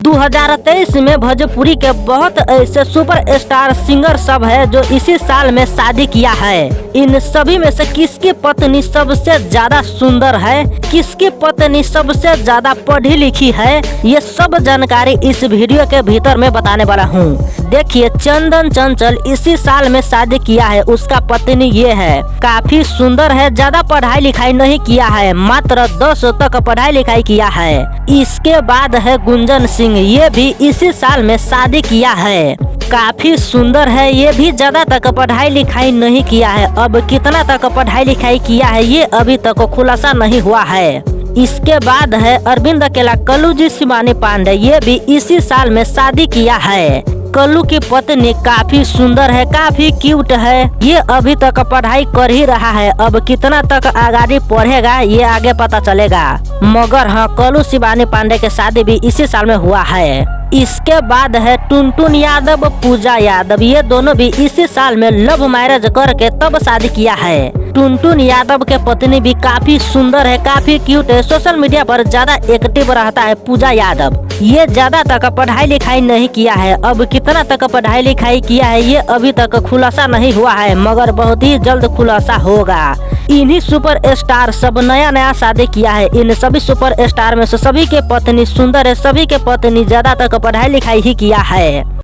2023 में भोजपुरी के बहुत ऐसे सुपर स्टार सिंगर सब है जो इसी साल में शादी किया है। इन सभी में से किसकी पत्नी सबसे ज्यादा सुंदर है, किसकी पत्नी सबसे ज्यादा पढ़ी लिखी है, ये सब जानकारी इस वीडियो के भीतर में बताने वाला हूँ। देखिए, चंदन चंचल इसी साल में शादी किया है। उसका पत्नी ये है, काफी सुंदर है, ज्यादा पढ़ाई लिखाई नहीं किया है, मात्र 10 तक पढ़ाई लिखाई किया है। इसके बाद है गुंजन सिंह, ये भी इसी साल में शादी किया है, काफी सुंदर है, ये भी ज्यादा तक पढ़ाई लिखाई नहीं किया है। अब कितना तक पढ़ाई लिखाई किया है ये अभी तक खुलासा नहीं हुआ है। इसके बाद है अरविंद अकेला, कल्लू जी शिवानी पांडे, ये भी इसी साल में शादी किया है। कल्लू की पत्नी काफी सुंदर है, काफी क्यूट है, ये अभी तक पढ़ाई कर ही रहा है। अब कितना तक आगे पढ़ेगा ये आगे पता चलेगा। मगर हाँ, कल्लू शिवानी पांडे के शादी भी इसी साल में हुआ है। इसके बाद है टुनटुन यादव, पूजा यादव, ये दोनों भी इसी साल में लव मैरिज करके तब शादी किया है। टुनटुन यादव के पत्नी भी काफी सुंदर है, काफी क्यूट है, सोशल मीडिया पर ज्यादा एक्टिव रहता है। पूजा यादव ये ज्यादा तक पढ़ाई लिखाई नहीं किया है। अब कितना तक पढ़ाई लिखाई किया है ये अभी तक खुलासा नहीं हुआ है, मगर बहुत ही जल्द खुलासा होगा। इन्हीं सुपर स्टार सब नया शादी किया है। इन सभी सुपर स्टार में से सभी के पत्नी सुंदर है, सभी के पत्नी ज्यादा तक पढ़ाई लिखाई ही किया है।